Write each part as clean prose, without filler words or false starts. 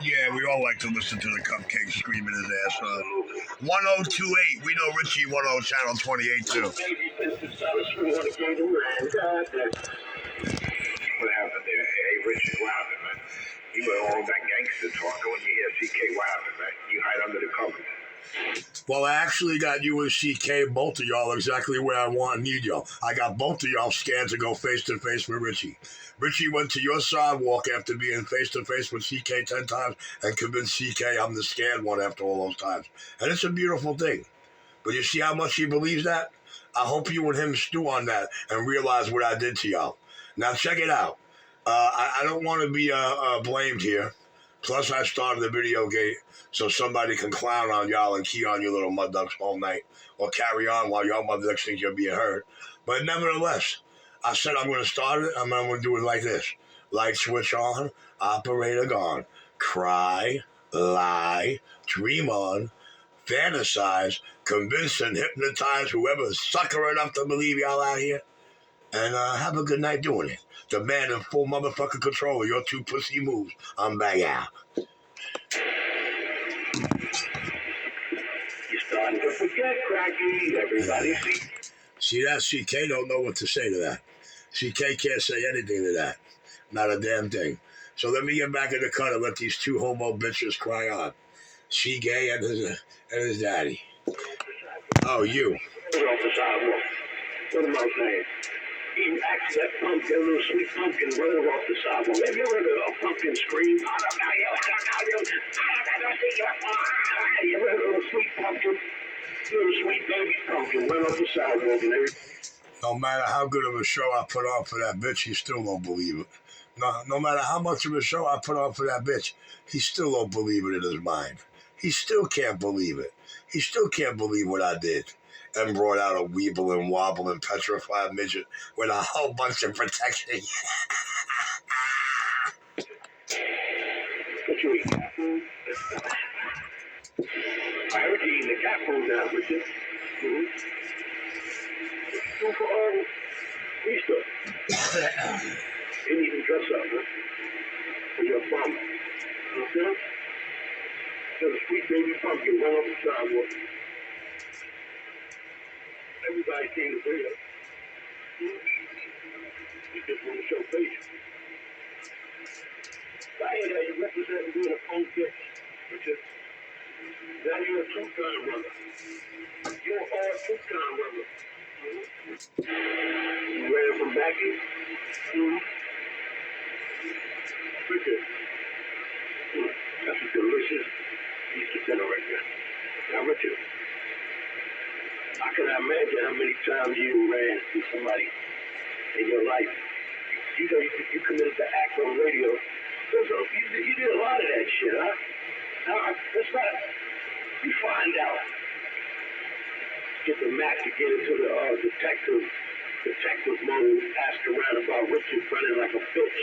Yeah, we all like to listen to the Cupcake screaming his ass off. 1028, we know Richie 10 channel 28 too. What happened there? Hey, Richie, what happened, man? You were all that gangster talk when you hear CK. What happened, man? You hide under the covers. Well, I actually got you and CK, both of y'all, exactly where I want and need y'all. I got both of y'all scanned to go face-to-face with Richie. Richie went to your sidewalk after being face-to-face with CK 10 times and convinced CK I'm the scanned one after all those times. And it's a beautiful thing. But you see how much he believes that? I hope you and him stew on that and realize what I did to y'all. Now, check it out. I don't want to be blamed here. Plus, I started the video gate so somebody can clown on y'all and key on you little mud ducks all night or carry on while y'all mud ducks think you're being hurt. But nevertheless, I said I'm going to start it. I'm going to do it like this. Light switch on, operator gone. Cry, lie, dream on, fantasize, convince and hypnotize whoever's sucker enough to believe y'all out here. And have a good night doing it. The man in full motherfucking control of your two pussy moves. I'm back out. You're starting to forget, Cracky. Everybody see that? CK don't know what to say to that. CK can't say anything to that. Not a damn thing. So let me get back in the cut and let these two homo bitches cry on. CK and his daddy. Oh, you. Get off the sidewalk. What am I saying? You actually that pumpkin, a little sweet pumpkin running off the sidewalk. Have you ever heard a pumpkin scream? I don't know you. You ever heard a little sweet pumpkin? Little sweet baby pumpkin run off the sidewalk and everything. No matter how good of a show I put on for that bitch, he still don't believe it. No matter how much of a show I put on for that bitch, he still don't believe it in his mind. He still can't believe it. He still can't believe what I did. And brought out a weeble and wobble and petrified midget with a whole bunch of protection. What you eating? I heard you eating the cat food now, Richard. For Easter. You need to dress up, huh? For your bum. Okay? There's a sweet baby pumpkin run off the sidewalk. Everybody came to bring it. You just want to show face. I ain't how you represent being a punk bitch. Richard. Now you're a two-time runner. You're all two-time runner. You ran from Mackie? Richard. That's a delicious Easter dinner right there. Now, Richard, I cannot imagine how many times you ran to somebody in your life. You know, you committed to act on radio. You did a lot of that shit, huh? Now, let's not. You find out. Get the Mac to get into the detective mode, ask around about Richard running like a bitch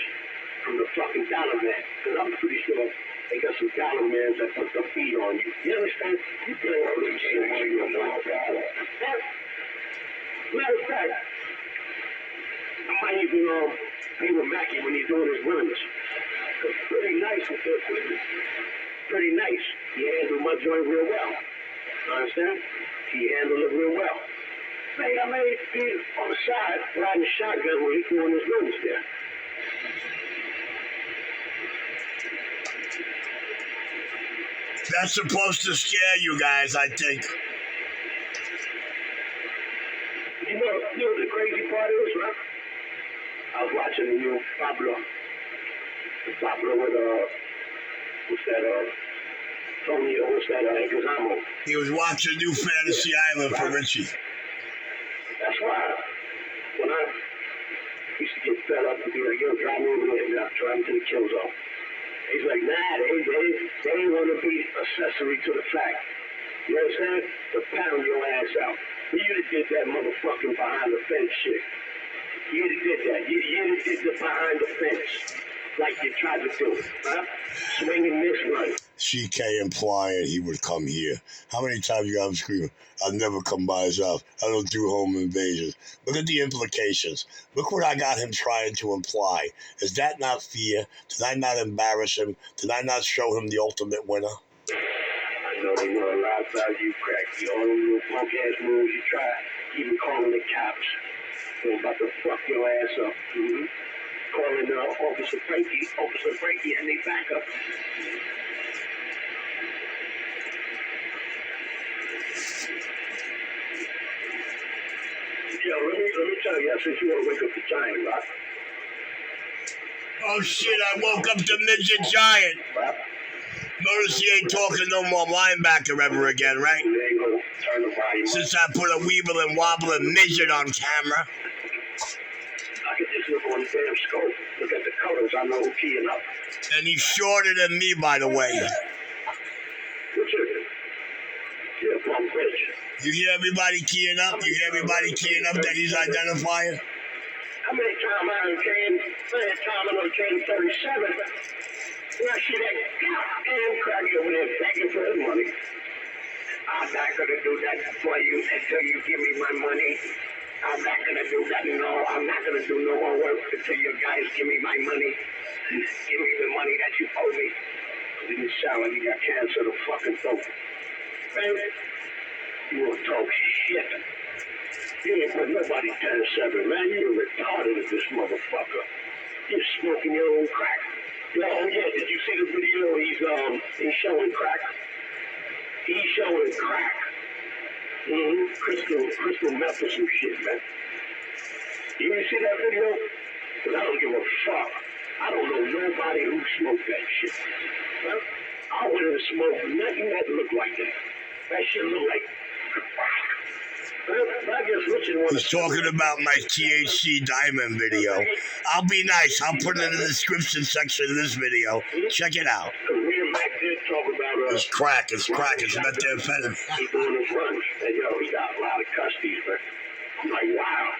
from the fucking dollar man. Because I'm pretty sure they got some dollar mans that put the feet on you. You understand? You play all this shit while you're on. Matter of fact, I might even be with Mackie when he's doing his runs. It's pretty nice with the equipment. Pretty nice. He handled my joint real well. Understand? He handled it real well. Man, I may be on the side riding a shotgun when he's doing his runs there. That's supposed to scare you guys, I think. You know what the crazy part is, right? I was watching the new Pablo. The Pablo with, what's that, Tony, what's that, Gazamo. He was watching New Fantasy Island for Richie. That's why when I used to get fed up and be like, yo, drive me over there now, drive me to the kill zone. He's like, nah, they ain't want to be accessory to the fact. You understand? To pound your ass out. You done did that motherfucking behind the fence shit. You done did that. You done did the behind the fence like you tried to do. Huh? Swing and miss run. CK implying he would come here. How many times you got him screaming, I'll never come by his house. I don't do home invasions. Look at the implications. Look what I got him trying to imply. Is that not fear? Did I not embarrass him? Did I not show him the ultimate winner? I know they know a lot about you, Crack. All those little punk-ass moves you try, even calling the cops. They're about to fuck your ass up. Calling Officer Frankie, and they back up. Yo, let me tell you, since you want to wake up the giant, right? Oh shit, I woke up the midget giant. Notice he ain't talking no more linebacker ever again, right? Since I put a weeble and wobbling midget on camera. I could just look on the damn scope, look at the colors, I know who keying up. And he's shorter than me, by the way. Which is it? Yeah, Plum Ridge. You hear everybody keying up? You hear everybody keying up that he's identifying? How many times I done came 37? Yeah, see that goddamn Cracky over there begging for his money. I'm not gonna do that for you until you give me my money. I'm not gonna do that, no. I'm not gonna do no more work until you guys give me my money. Give me the money that you owe me. He didn't sound like he got cancer of the fucking throat. Man, you won't talk shit. You ain't put nobody 10-7, man. You're retarded as this motherfucker. You're smoking your own crack. Oh yeah, did you see the video? He's showing crack. He's showing crack. Crystal meth or some shit, man. You ain't see that video? Cause I don't give a fuck. I don't know nobody who smoked that shit. Well, I wouldn't smoke nothing that looked like that. That shit look like crack. I guess Richard wants. He's talking about my THC Diamond video. I'll be nice. I'll put it in the description section of this video. Check it out. Me and Mac did talk about It's crack. It's methamphetamine. He's doing his runs. And yo, he got a lot of custodies, but I'm like, wow.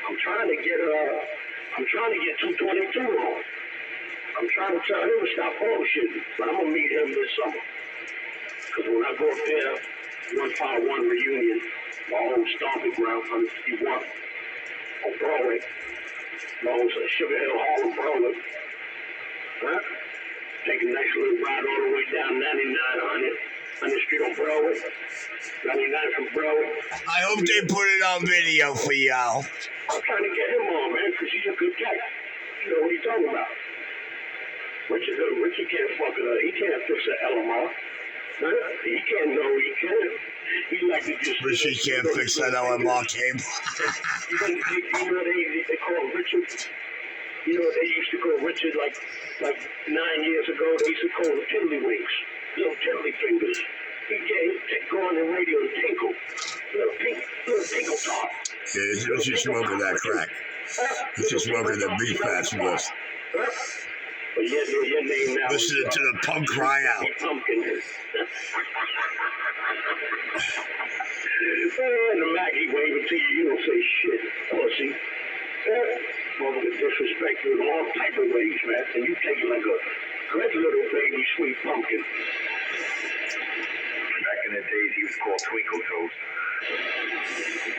I'm trying to get 222 on. I'm trying to tell him to stop bullshitting, but I'm gonna meet him this summer. Cause when I go up there, 151 reunion, my old stomping ground from 51 on Broadway, my old Sugar Hill Hall of Broadway. Huh? Take a nice little ride all the way down 99 on the street on Broadway. 99 from Broadway. I hope they put it on video for y'all. I'm trying to get him on, man, because he's a good guy. You know what he's talking about. Richard can't fuck it up. He can't fix an LMR. Huh? He can't know he can. He like to just... Richard can't fix that LMR cable. You know they call Richard... You know, they used to call Richard like 9 years ago. They used to call him tiddlywinks, little tiddly fingers. He'd go on the radio and tinkle, little tinkle talk. Yeah, Richard smoking that crack. Richard smoking the beef fats with. But your name now. Listening to the punk cry out. Pumpkin. And the Maggie waving to you, you don't say shit, pussy. Mother would disrespect you in all type of ways, man. And you take it like a great little baby sweet pumpkin. Back in the days, he was called Twinkle Toes.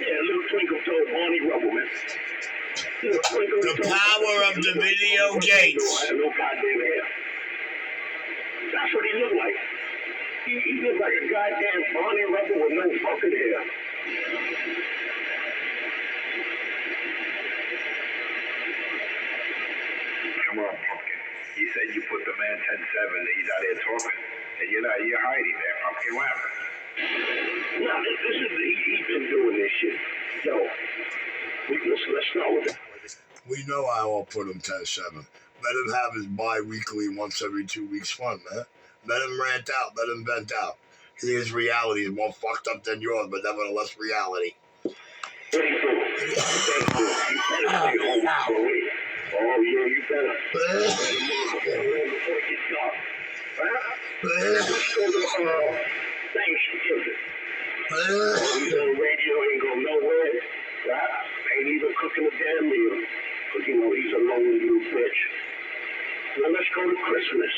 Yeah, little Twinkle Toes, Barney Rubble, man. The power of the video gates. I have no goddamn hair. That's what he looked like. He looked like a goddamn Barney Rubble with no fucking hair. Come on, Pumpkin. You said you put the man 10-7 and he's out here talking. And you're hiding there, Pumpkin. What happened? No, he's been doing this shit. Yo, let's start with that. We know I will put him 10-7. Let him have his bi-weekly, once every 2 weeks fun, man. Let him rant out. Let him vent out. His reality is more fucked up than yours, but nevertheless reality. What are you doing? You better stay home for me. Oh, yeah, you better. Before it gets dark. Let's go to Thanksgiving. He's on the radio, ain't go nowhere. Right? Ain't even cooking a damn meal. Because, you know, he's a lonely little bitch. Now let's go to Christmas.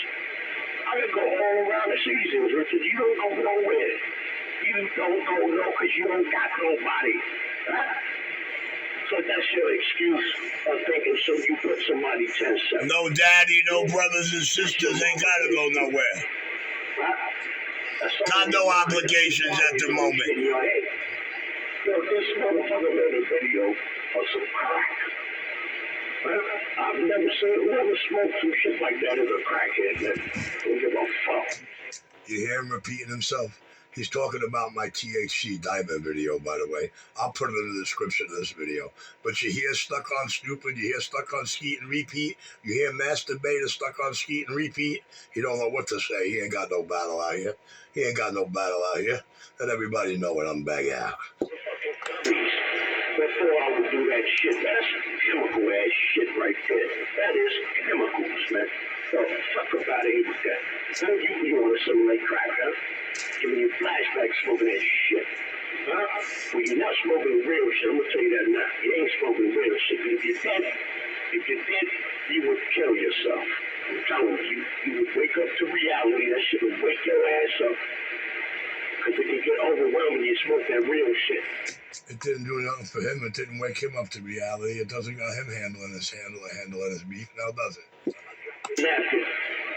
I could go all around the seasons, Richard. You don't go nowhere. You don't go no, because you don't got nobody. Right? So that's your excuse of thinking so you put somebody 10-7. No daddy, no brothers and sisters, ain't gotta go nowhere. Right? Got no obligations at the moment. In your head. Yo, this motherfucker made a video of some crack. Right? I've never smoked some shit like that as a crackhead, man. Don't give a fuck. You hear him repeating himself? He's talking about my THC Diamond video, by the way. I'll put it in the description of this video. But you hear Stuck on Stupid, you hear Stuck on Skeet and Repeat, you hear Masturbator Stuck on Skeet and Repeat. He don't know what to say. He ain't got no battle out here. He ain't got no battle out here. Let everybody know what I'm back out. Before I would do that shit, that's chemical ass shit right there. That is chemicals, man. So fuck up out of here with that. So you want to simulate crack, huh? Giving you flashbacks smoking that shit. Huh? Well, you're not smoking real shit. I'm gonna tell you that now. You ain't smoking real shit. But if you did, you would kill yourself. I'm telling you, you would wake up to reality. That shit would wake your ass up. Because it can get overwhelming when you smoke that real shit. It didn't do nothing for him. It didn't wake him up to reality. It doesn't got him handling his beef. Now, does it? Napkin.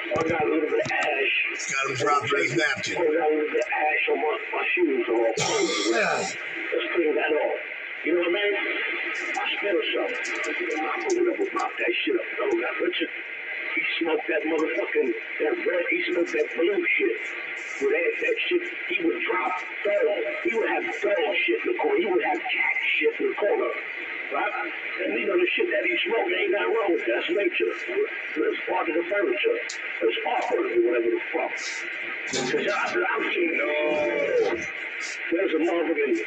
I got a little bit of ash. Got him dropping his napkin. I got a little bit of ash on my shoes. Yeah. Let's clean that off. You know what I mean? I smell something. I'm going to mop that shit up. Oh, that Richard, he smoked that motherfucking, he smoked that blue shit. With that shit, he would drop dog. He would have dog shit in the corner. He would have cat shit in the corner. Right? And you know the shit that he smoked, ain't nothing wrong with that. That's nature. It's part of the furniture. It's artwork or whatever the fuck. Because I'm saying, no. There's a motherfucking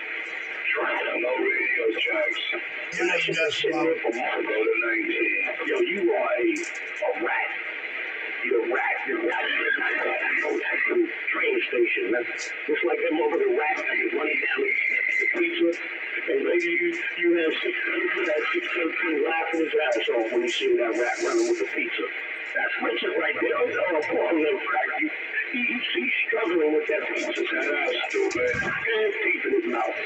track. No radio tracks. Yeah, you got smoke. Go to 19. Yo, you are a rat. You're a rat. You're a rat. Train station, man. Just like that motherfucking rat running down the pizza. And maybe you have 613 laughing his ass off when you see that rat running with the pizza. That's Richard right there. Oh, poor little crack. He's struggling with that pizza. That's stupid. And teeth in his mouth.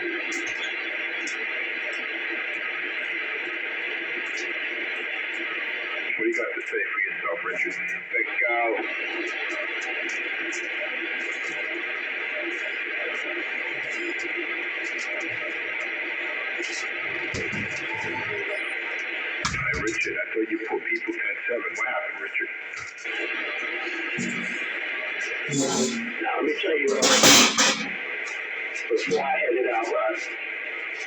What do you got to say for yourself, Richard? Let's go. Hey, Richard, I thought you put people 10-7. What happened, Richard? Now, let me tell you, before I head it out,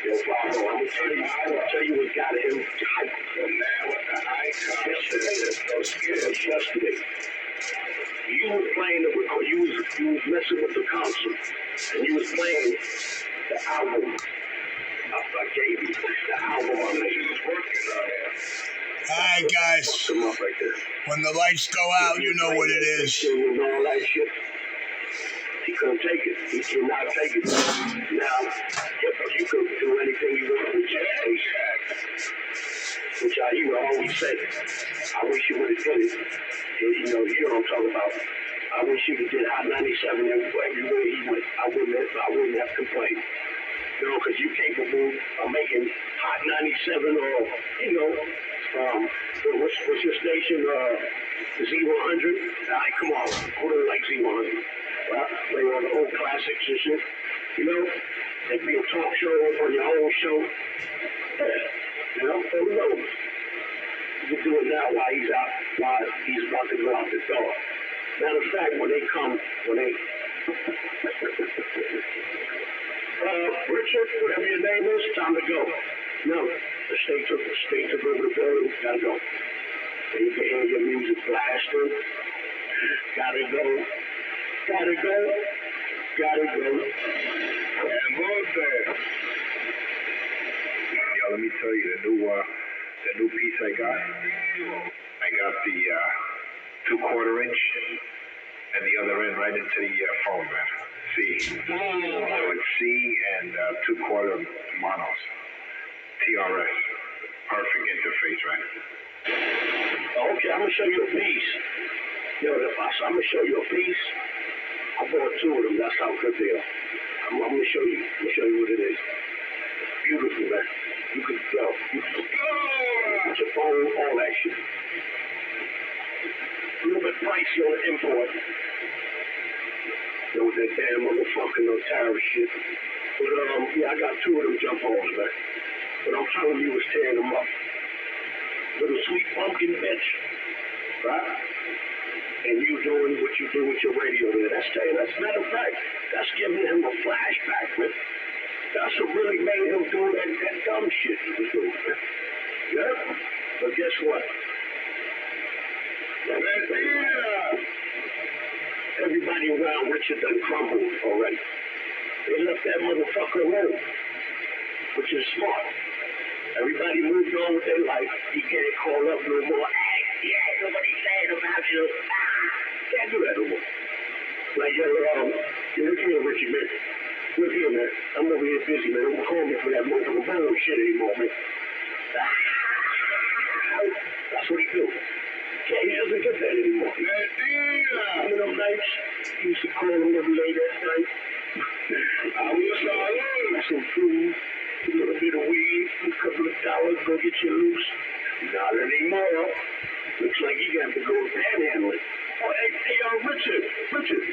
yo, Pablo, I'm gonna tell you what got him hyped. Man, what the heck? Yesterday. You were playing the record. You was messing with the console, and you was playing the album. I gave you the album I made. He was working on it. All right, guys. When the lights go out, you know what it is. And all that shit. He couldn't take it. He could not take it. Now, you could do anything you want with your face. Which I always said, I wish you would have did it. You know what I'm talking about. I wish you would have did Hot 97 everywhere he went. I wouldn't have complained. You know, because you're capable of making Hot 97 or, what's your station? Z100? Alright, come on. Who don't like Z100? Well, play all the old classics and shit. You know, there'd be a talk show on your own show. Yeah. You know, who knows? You can do it now while he's about to go out the door. Matter of fact, Richard, whatever your name is, time to go. No, the state took over the building, gotta go. And you can hear your music blasting. Gotta go. And who's there? Yo, let me tell you, the new piece I got the 2/4 inch and the other end right into the phone, man. C. So it's C and 2/4 monos. TRS. Perfect interface, man. Okay, I'm gonna show you a piece. Yo, I'm gonna show you a piece. I bought 2 of them. That's how good they are. I'm gonna show you. I'm gonna show you what it is. Beautiful, man. You can tell. You can put your phone, all that shit. A little bit pricey on the import. With that damn motherfucking no tariff shit. But yeah, I got 2 of them jump overs, man. But I'm telling you, was tearing them up. Little sweet pumpkin bitch, right? And you doing what you do with your radio there. That's matter of fact, that's giving him a flashback, man. That's what really made him do that dumb shit he was doing, man. Yeah? But guess what? Everybody around Richard done crumbled already. They left that motherfucker alone, which is smart. Everybody moved on with their life. You can't call up no more. Hey, yeah, nobody's saying about you. Can't do that no more. Like, look here, Richard, man. Look here, man. I'm over here busy, man. Don't call me for that multiple bullshit anymore, man. That's what he do. Yeah, he doesn't get that anymore. Some of them nights, he used to call him every late at night. I was some food, a little bit of weed, a couple of dollars, go get you loose. Not anymore. Looks like you got to go panhandling. Oh, hey, Richard.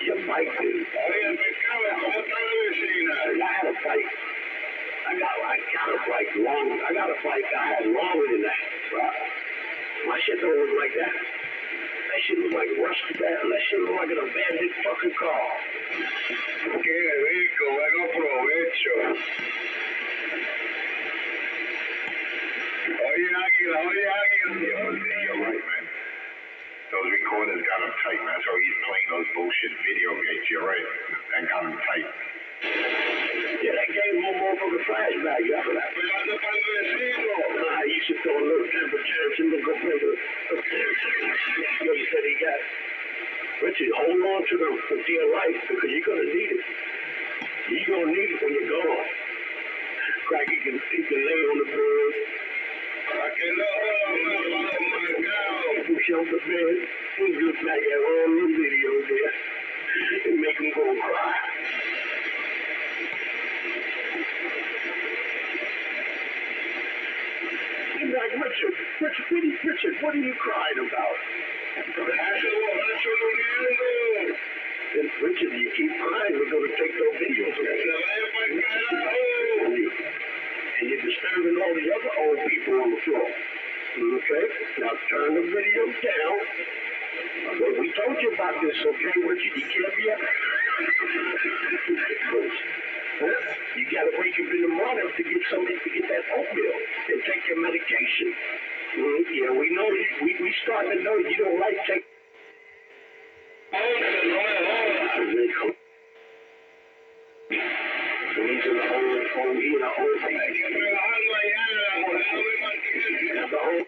Your bike, dude. I had a bike. I got a bike long. I got a bike I had longer than that, right? My shit don't look like that. That shit look like rusted bad. That shit look like an abandoned fucking car. Qué rico, buen provecho. Oye, Águila. You're right, man. Those recorders got him tight, man. That's how he's playing those bullshit video games. You're right. That got him tight. Yeah, that gave him a motherfucking flashback after that. I used to throw a little temper tantrum and go play the... You said he got... Richard, hold on to them for dear life because you're going to need it. You're going to need it when you're gone. Crack, he can lay on the bed. Push out the bed. He look back at all the videos there and make him go cry. I'm like, Richard, what are you crying about? And Richard, you keep crying, we're going to take those videos. And you're disturbing all the other old people on the floor. Okay? Now turn the video down. Okay, we told you about this, okay, Richard? You can't be up. You gotta wake up in the morning to get that oatmeal and take your medication. Yeah, we know we starting to know you don't like taking. He's in the old thing. The whole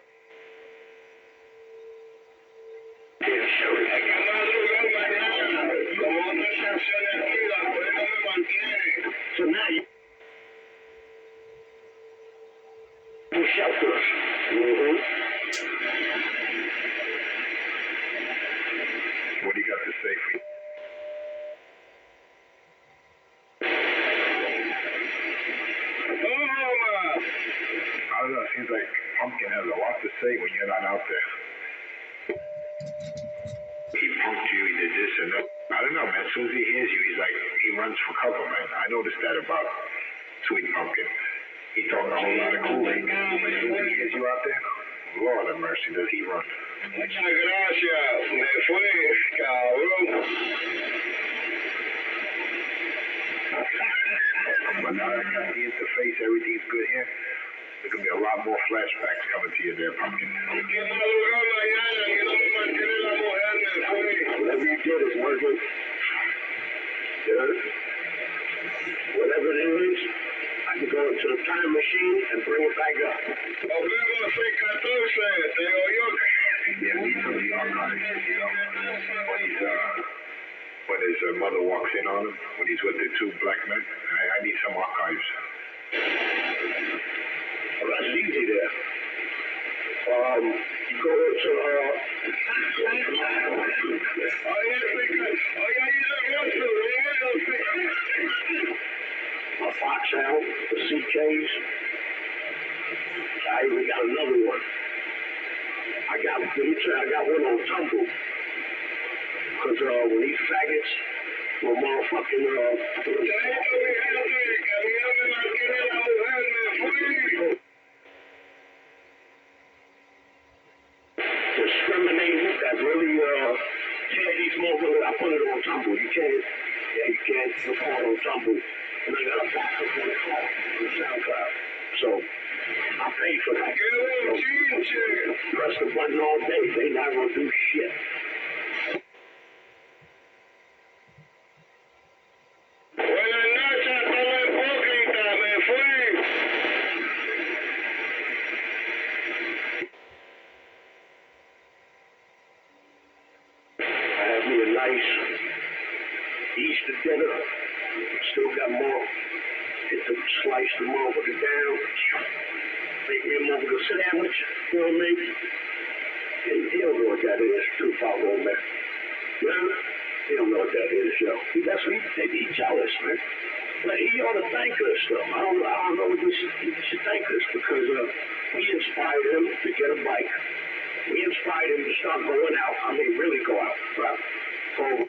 so now you shelters. What do you got to say for you? I don't know, it seems like Pumpkin has a lot to say when you're not out there. He punked you, he did this and that. I don't know, man. As soon as he hears you, he's like, he runs for cover, man. I noticed that about Sweet Pumpkin. He talking a whole lot of Kool-Aid. As soon as he hears you out there, Lord have mercy, does he run. Muchas gracias. Me fue, cabrón. But now that I got the interface, everything's good here. There's going to be a lot more flashbacks coming to you there, Pumpkin. Whatever you did is working. Whatever it is, I can go into the time machine and bring it back up. Yeah, we need some of the archives, you know. When his mother walks in on him, when he's with the 2 black men. I need some archives. Well, that's easy there. You go into, my Fox Hound, the CKs. I even got another one. I got one on Tumble. Cause when these faggots were motherfucking discriminating, that really tear these motherfuckers. I put it on Tumble. You can't record on Tumble. And I got a backup on the phone on SoundCloud. So I paid for that. So, press the button all day. They not gonna do shit. Easter dinner, still got more. Get to slice the motherfucker down, make me a motherfucker sandwich, you know what I mean? And he don't know what that is, too far on man. You know? He don't know what that is, yo. That's what he jealous, man. But he ought to thank us, though. I don't know what he should thank us because we inspired him to get a bike. We inspired him to start going out. I mean, really go out, right? So,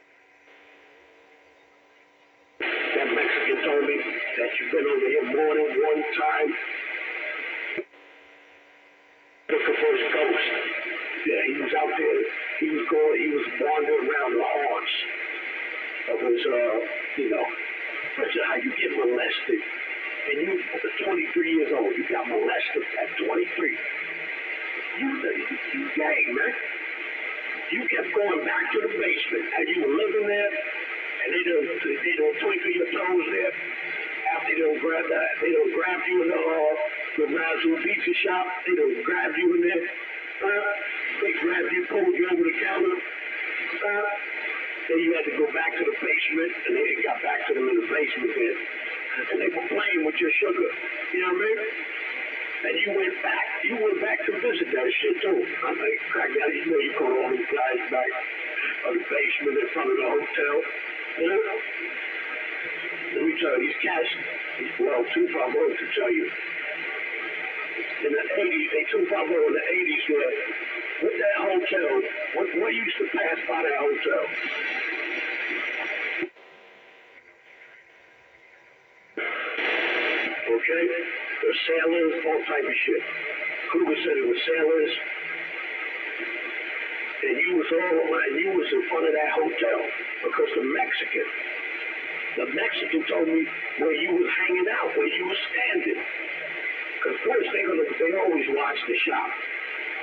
that Mexican told me that you've been over here more than one time looking for his ghost. Yeah, he was out there. He was wandering around the haunts of his, how you get molested. And you, at 23 years old, you got molested at 23. You gay, man. You kept going back to the basement and you were living there. And they don't twinkle your toes there. After they don't grab you in the Razzle Pizza shop, they don't grab you in there. They grabbed you, pulled you over the counter. Then you had to go back to the basement, and they got back to them in the basement then. And they were playing with your sugar. You know what I mean? And you went back to visit that shit too. I'm like, crack that, you caught all these guys back of the basement in front of the hotel. You know? Let me tell you, these cats, well, Tupac wanted to tell you. In the 80s, Tupac in the 80s where, with that hotel, what used to pass by that hotel? Okay? The sailors, all type of shit. Kruger said it was sailors. And you was in front of that hotel because the Mexican told me where you was hanging out, where you was standing. Because first they always watch the shop.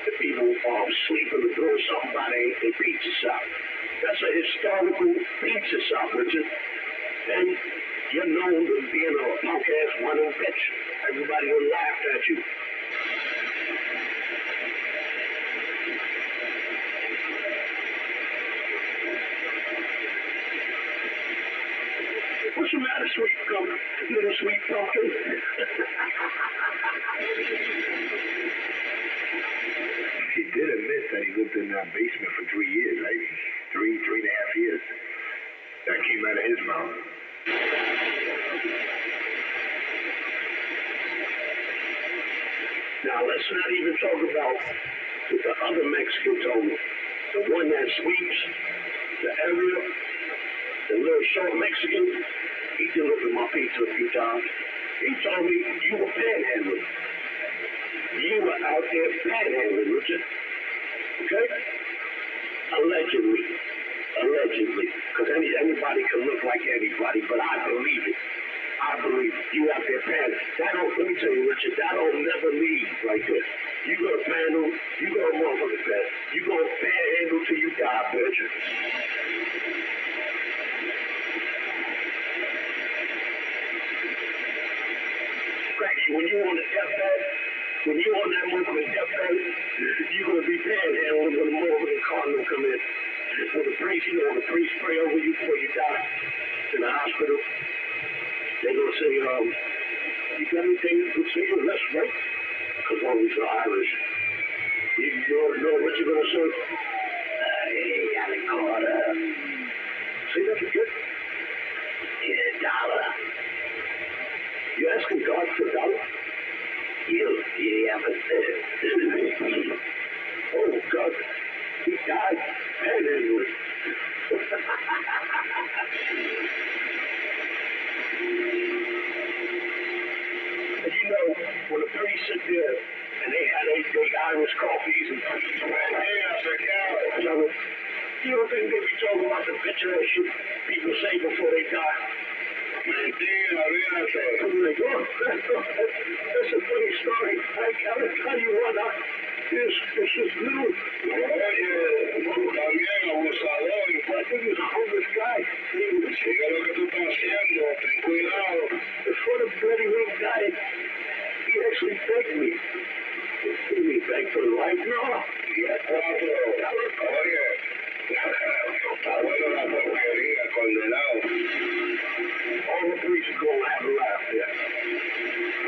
The people sleeping or doing something by their pizza shop. That's a historical pizza shop, Richard. And you're known as being a punk-ass running bitch. Everybody will laugh at you. What's the matter, sweet pumpkin? Little sweet pumpkin? He did admit that he lived in that basement for 3 years, right? Three and a half years. That came out of his mouth. Now, let's not even talk about what the other Mexican told me. The one that sweeps the area, the little short Mexican, he delivered my pizza a few times. He told me you were panhandling. You were out there panhandling, Richard. Okay? Allegedly. Because anybody can look like anybody, but I believe it. You out there panhandling. Let me tell you, Richard, that don't never leave right there. You gonna panhandle, you gonna motherfucker pan. You gonna panhandle till you die, bitch. When you on the deathbed, when you on that motherfucking deathbed, you gonna be panhandling when the motherfucking cardinal come in. When the priest pray over you before you die in the hospital, they gonna say, you got anything to say? Let's right? Because all these are Irish. You want to know what you're going to say? Hey, got it caught up. See, that's good. Yeah, dollar. You asking God for $1? You haven't said. Oh, God. He died. And anyway. And you know, when the police sit there and they had their Irish coffees and you don't think they be talking about the bitch ass shit people say before they die? Mentira, olvídate. Like, oh, that's a funny story. I gotta tell you what, this is new. Oye, también abusador. I think he's a homeless guy. Sigue lo que tú estás haciendo, ten cuidado. Before the bloody ring died, he actually begged me. He me beg for life? No. Yeah, oye, está bueno la porquería, condenado. All the police are going to have a laugh there.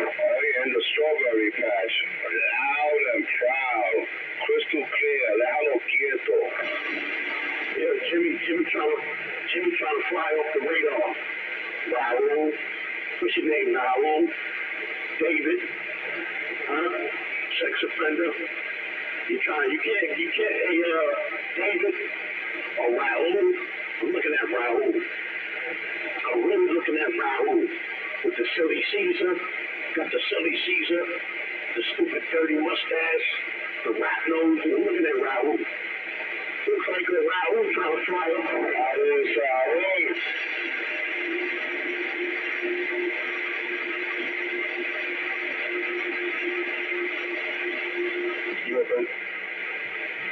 Oye, in the strawberry patch, loud and proud, crystal clear, déjalo quieto. Yeah, Jimmy trying to fly off the radar. Raul, what's your name, Raul? David, huh? Sex offender. You can't, hey, David, or Raul. I'm looking at Raul. I'm really looking at Raul with the silly Caesar. Got the silly Caesar, the stupid dirty mustache, the rat nose. I'm looking at Raul. Looks like a Raul trying to fly off. Raul.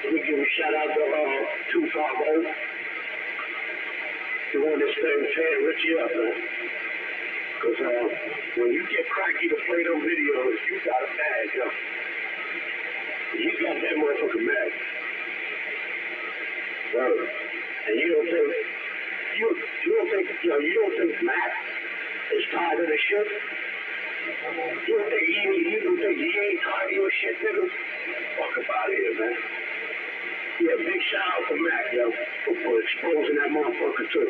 Let me give a shout out to 250. The one that's tearing Richie up, man. Because when you get cracky to play them videos, you got a bag, yo. You got that motherfucker mad. And you don't think Matt is tired of the shit? You don't think he ain't tired of your shit, nigga? Fuck up out of here, man. Yeah, big shout out to Mac, yo, for exposing that motherfucker too.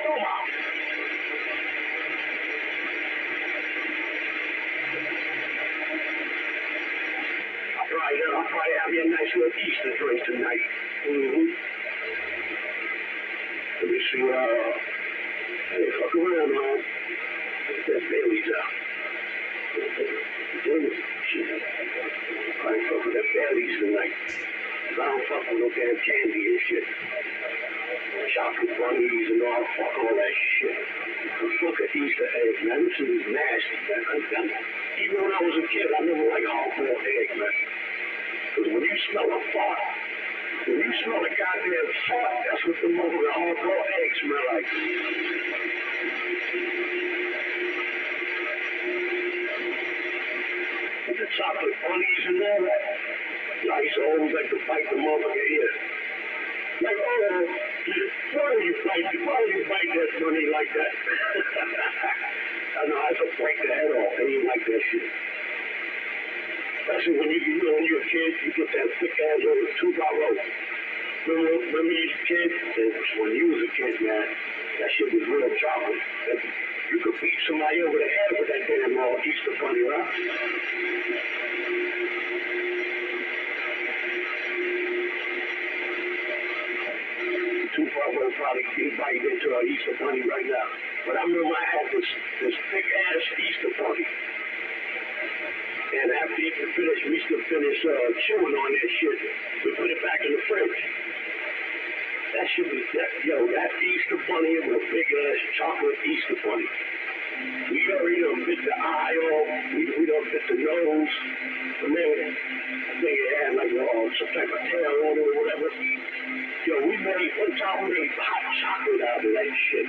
Toma. I'll probably have you a nice little Easter drink tonight. Let me see, hey, fuck around, man. That Bailey's out. Shit. I ain't fuck with that Bailey's tonight. I don't fuck with no damn candy and shit. Chocolate bunnies and all, fuck all that shit. Fuck an Easter egg, man. This is nasty, man. Even when I was a kid, I never liked hard-boiled egg, man. Because when you smell a fart, when you smell a goddamn fart, that's what the motherfucking hard-boiled eggs smell like. With the chocolate bunnies and all that, I used to always like to bite the motherfucker ear. Like, oh, why do you bite that bunny like that? I know, I have to break the head off. They didn't like that shit. Especially when you're a kid, you get that thick ass over the 2x. Remember you was a kid? When you was a kid, man, that shit was real chocolate. You could beat somebody over the head with that damn Easter bunny, right? 250 probably be biting into an Easter bunny right now. But I remember I had this thick ass Easter bunny. And after we used to finish chewing on that shit, we put it back in the fridge. That shit was that Easter bunny was a big ass chocolate Easter bunny. We already done bit the eye off, we done bit the nose, and then I think it had like some type of tail on it or whatever. We made hot chocolate out of that shit.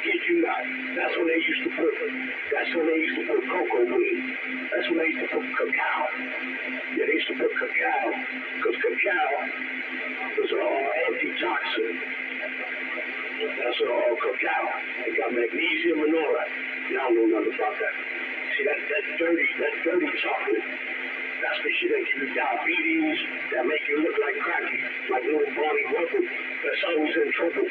Kid you not. That's when they used to put cocoa beans. That's when they used to put cacao. Yeah, they used to put cacao. Because cacao was antitoxin. That's cacao. It got magnesium and all that. Y'all know nothing about that. See, that dirty chocolate. That's the shit that give you diabetes, that make you look like cracky, like little Barney Rubble that's always in trouble.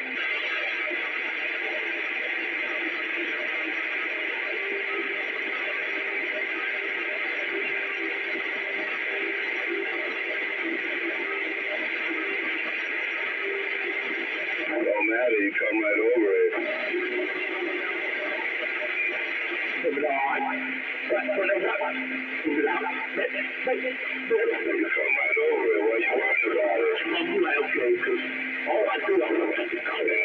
It don't matter, you come right over it. Move it on. Put it up. Move it out. You come right over it, what you want about it? I'm like, okay, because all I do, I look at the color.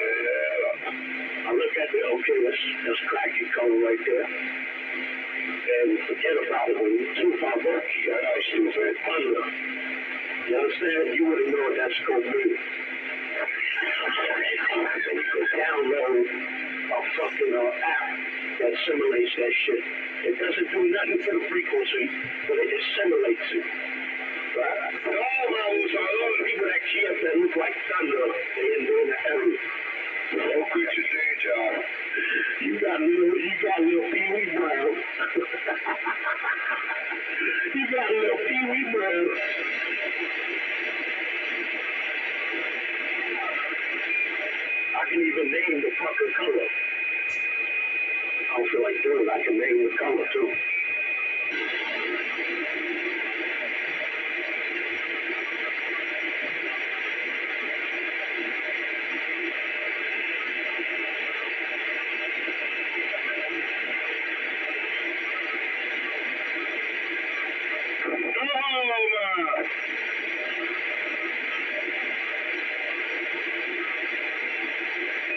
I look at the, okay, that's cracky color right there. And forget about it when you too far back. Yeah, stupid. Thunder. You understand? You wouldn't know what that's going to be. And you could download a fucking app that simulates that shit. It doesn't do nothing for the frequency, but it just simulates it. Right? All the people that camp that look like thunder, they in the area. Don't quit your day job. You got a little Pee Wee Brown. You got a little Pee Wee Brown. I can even name the fucking color. I don't feel like doing it. I can name the color too.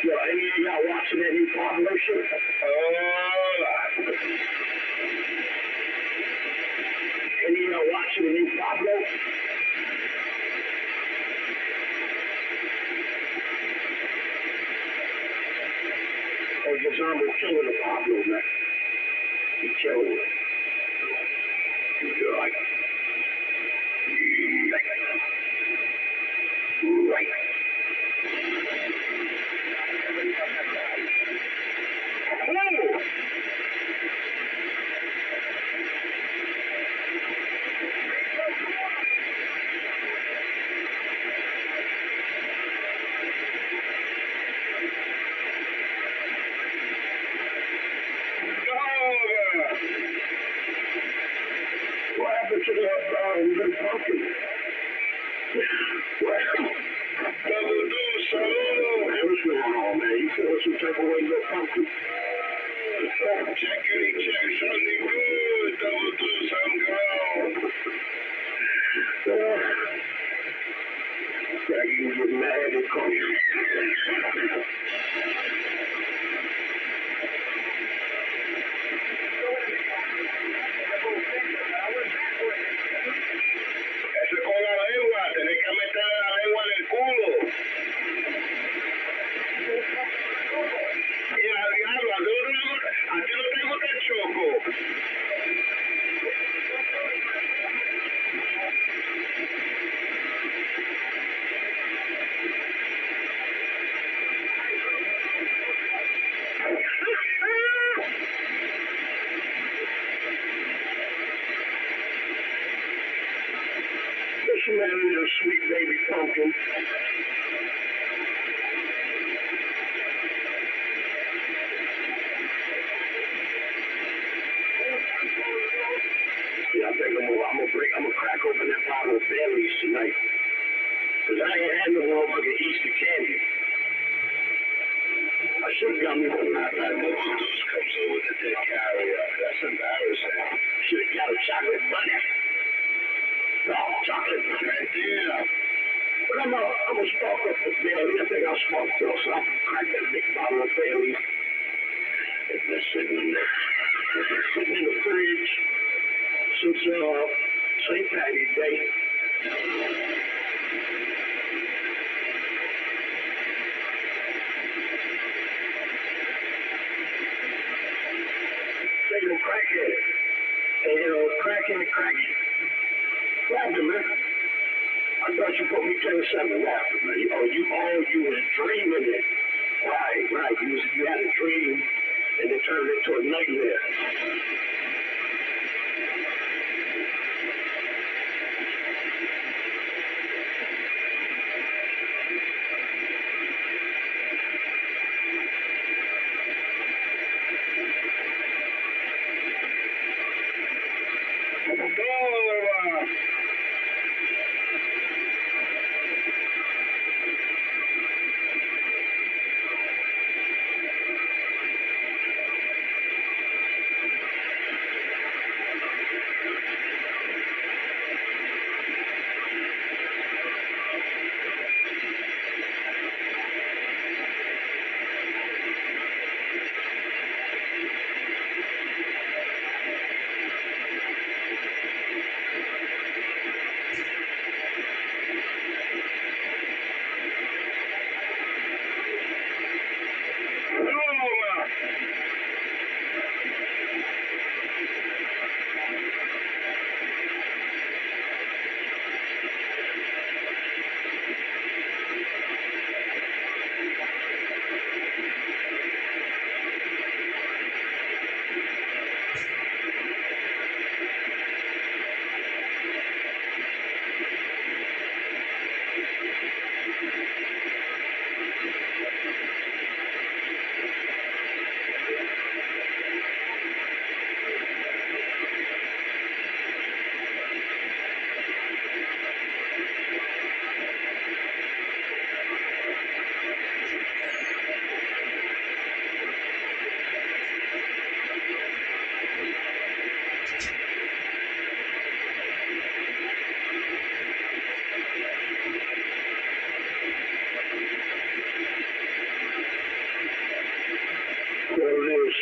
Yo, any of y'all watching that new Pablo shit? Any of y'all watching the new Pablo? Oh, Gizamo killing the Pablo, man. He killing it. Right. What happened to the little pumpkin? Double deuce, hello. What's going on, man? You feeling some type of way, little pumpkin? Checkity check, something good. Double deuce, I'm gone. Like you get mad and call you. Ese con la lengua, tenés que meter la lengua en el culo. Mira, diablo, a ti no te gusta el choco. This man is a sweet baby pumpkin. Yeah, I think I'm gonna crack open that bottle of Bailey's tonight. Cause I ain't had no motherfucking Easter candy. I should have got me one last night. Double deuce comes over with a dead carrier. That's embarrassing. Should have got a chocolate bunny. No, chocolate bunny. Mentira. But I'm gonna spark up the Bailey. I think I'll spark through, so I'll crack that big bottle of Bailey. It's been sitting in there. It's been sitting in the fridge since St. Patty's Day. Taking a crackhead. Hey, crackhead. What happened, man? I thought you put me 10-7. What happened, man? You was dreaming it. Right. You had a dream and it turned into a nightmare.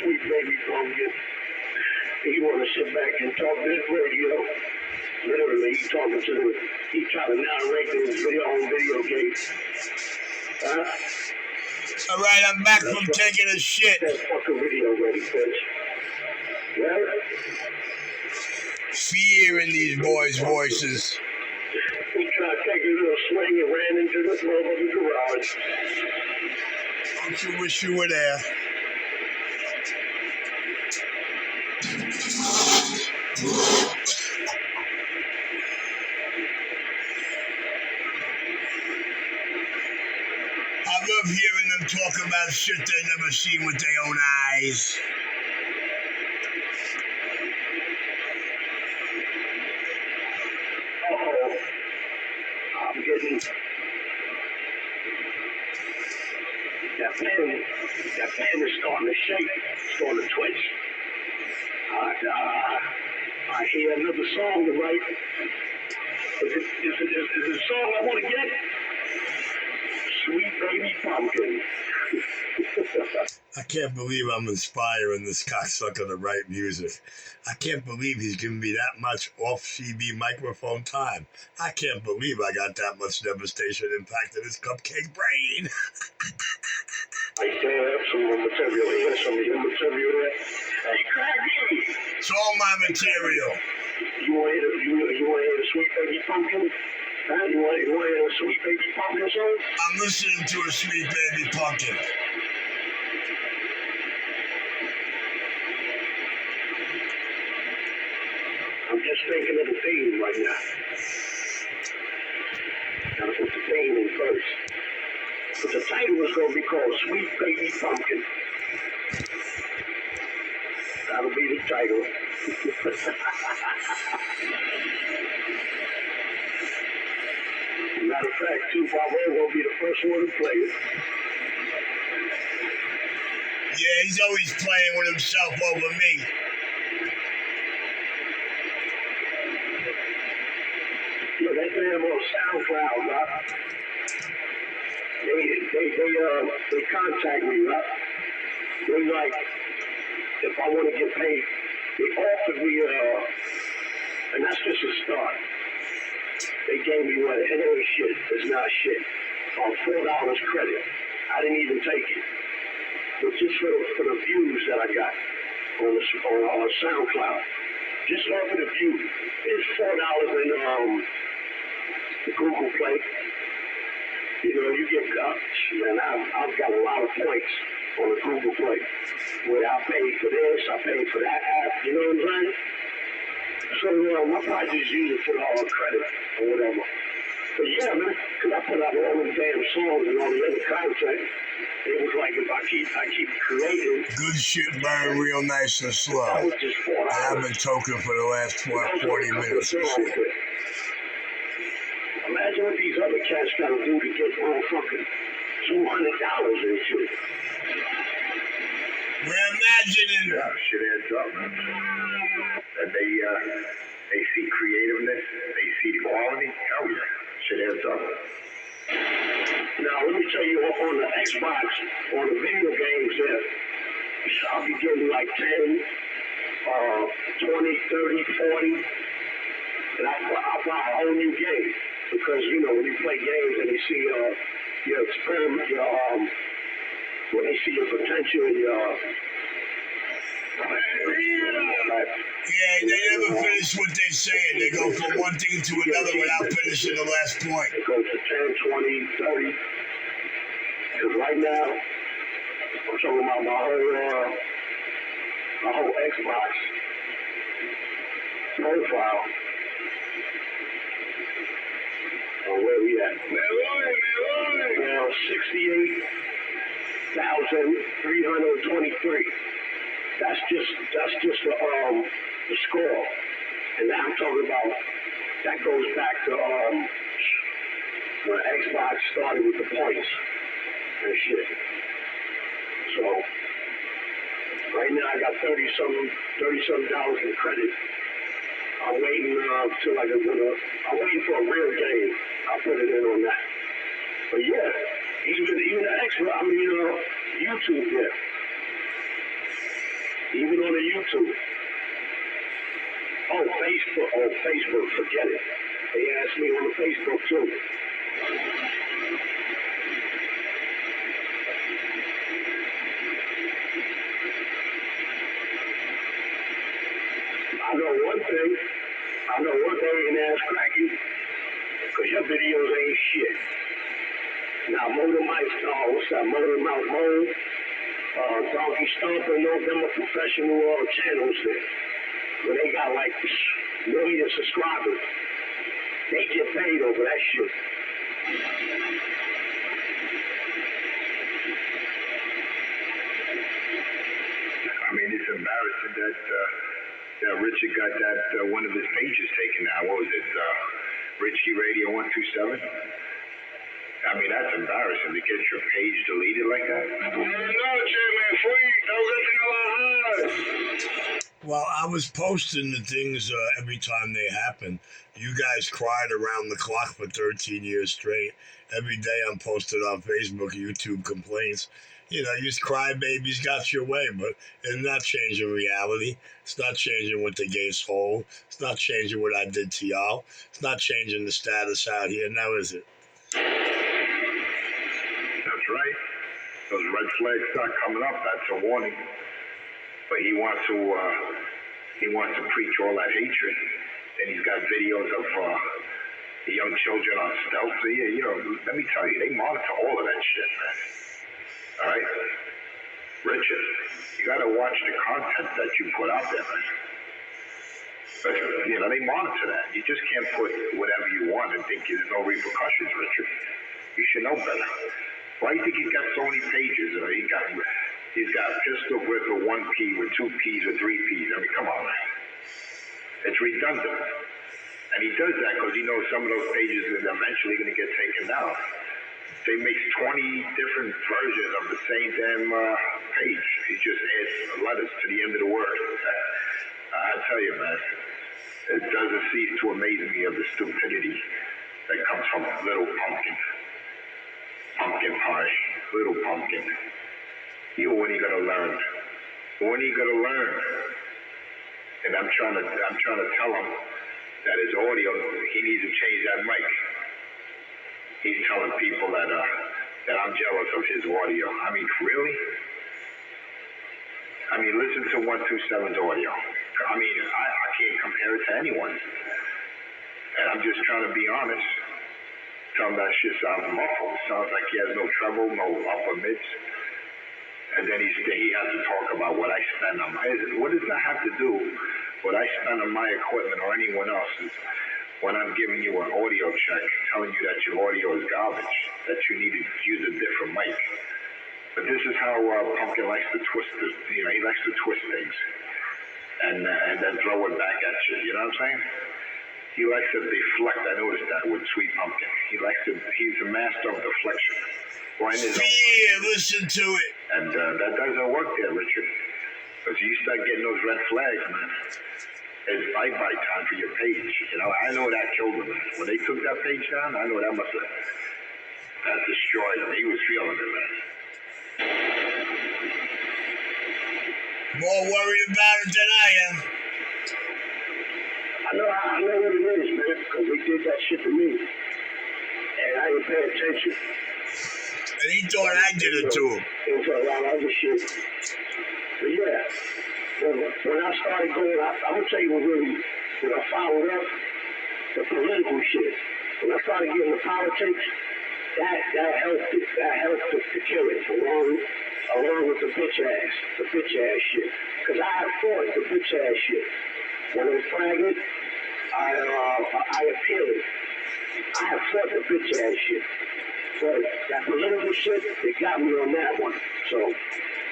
Sweet baby pumpkin. He want to sit back and talk to his radio. Literally, he trying to narrate his video game. All right, I'm back from taking a shit. That fucking video ready, bitch. Well, Fear in these boys' voices. he tried to take a little swing and ran into the motherfucking garage. Don't you wish you were there? I love hearing them talk about shit they never seen with their own eyes. Uh-oh. I'm getting... That pen is starting to shake, starting to twitch. I hear another song to write. Is it a song I want to get? Sweet Baby Pumpkin. I can't believe I'm inspiring this cocksucker to write music. I can't believe he's giving me that much off-CB microphone time. I can't believe I got that much devastation impact in his cupcake brain. I have some more material here, some of your material there. Hey, Craggy! It's all my material. You want to hear the Sweet Baby Pumpkin? Huh? You want to hear the Sweet Baby Pumpkin song? I'm listening to a Sweet Baby Pumpkin. I'm just thinking of the theme right now. Gotta put the theme in first. But the title is going to be called Sweet Baby Pumpkin. That'll be the title. Matter of fact, 250 will be the first one to play it. Yeah, he's always playing with himself over me. Yeah, that damn on SoundCloud, right? They contact me, right? They like, if I want to get paid, they offered me, and that's just a start. They gave me what? It ain't shit. It's not shit. $4 credit. I didn't even take it. But just for the views that I got on SoundCloud. Just off of the view. It's $4 in the Google Play. You know, you get, man, I've got a lot of points on the Google Play. Where I paid for this, I paid for that app, you know what I'm saying? So, I probably just use it for all the credit or whatever. But yeah, man, because I put out all them damn songs and all the other content. It was like if I keep creating. Good shit burn real nice and slow. That was just $4. I've been talking for the last 40 minutes and shit. Imagine what these other cats gotta do to get motherfucking $200 and shit. We're imagining. Yeah, shit adds up, man. And they see creativeness, they see the quality. Hell yeah, shit adds up. Now, let me tell you, on the Xbox, on the video games there, I'll be getting like 10, 20, 30, 40. And I'll buy a whole new game. Because, you know, when you play games and they see your experiment, when they see your potential and Yeah, they never finish what they're saying. They go from one thing to another without finishing the last point. It goes to 10, 20, 30. Because right now, I'm talking about my whole Xbox profile. Where we at? 1,323. That's just the score. And now I'm talking about that goes back to when Xbox started with the points and shit. So right now I got $30-some in credit. I'm waiting till I'm waiting for a real game. I'll put it in on that. But yeah, even the Xbox, YouTube there. Even on the YouTube. Facebook, forget it. They asked me on the Facebook too. I know one thing in ass cracking, because your videos ain't shit. Now, Motor Mike, what's that? Motor Mouth Mode, Donkey Stomper, them are professional channels there. Where they got like millions of subscribers. They get paid over that shit. I mean, it's embarrassing that Richard got that one of his pages taken now. What was it? Richie Radio 127? I mean, that's embarrassing to get your page deleted like that. No, Chairman, please, don't get the hard. Well, I was posting the things every time they happen. You guys cried around the clock for 13 years straight. Every day I'm posted on Facebook, YouTube complaints. You crybabies got your way, but it's not changing reality. It's not changing what the gates hold. It's not changing what I did to y'all. It's not changing the status out here now, is it? That's right. Those red flags start coming up. That's a warning. But he wants to preach all that hatred. And he's got videos of the young children on stealth. So yeah, let me tell you, they monitor all of that shit, man. All right, Richard, you gotta watch the content that you put out there, man. But they monitor that. You just can't put whatever you want and think there's no repercussions, Richard. You should know better. Why do you think he's got so many pages? He's got pistol grip with 1 P, with 2 Ps, with 3 Ps. I mean, come on, man. It's redundant. And he does that because he knows some of those pages are eventually going to get taken down. So he makes 20 different versions of the same damn page. He just adds letters to the end of the word. I tell you, man, it doesn't cease to amaze me of the stupidity that comes from little pumpkin. Pumpkin pie. Little pumpkin. When are you gonna learn? When are you gonna learn? And I'm trying to tell him that his audio, he needs to change that mic. He's telling people that I'm jealous of his audio. I mean, really? I mean, listen to 127's audio. I mean, I can't compare it to anyone's. And I'm just trying to be honest. Tell him that shit sounds muffled. It sounds like he has no treble, no upper mids. And then he has to talk about what I spend on my... What does that have to do? What I spend on my equipment or anyone else's when I'm giving you an audio check, telling you that your audio is garbage, that you need to use a different mic. But this is how Pumpkin likes to twist it. He likes to twist things and then throw it back at you. You know what I'm saying? He likes to deflect. I noticed that with Sweet Pumpkin. He's a master of deflection. Listen to it. And that doesn't work there, Richard. Because you start getting those red flags, man. It's bye-bye time for your page. I know that killed him. When they took that page down, I know that destroyed him. He was feeling it, man. More worried about it than I am. I know what it is, man, because they did that shit to me. And I didn't pay attention. And he thought I did it to him. Into a lot of other shit. But yeah, when I started going, I'm going to tell you what really, when I followed up, the political shit. When I started getting the politics, that helped it. That helped to kill it, along with the bitch ass shit. Because I had fought the bitch ass shit. When I'm flagging, I appeal it. I have fought the bitch ass shit. But that political shit, they got me on that one. So,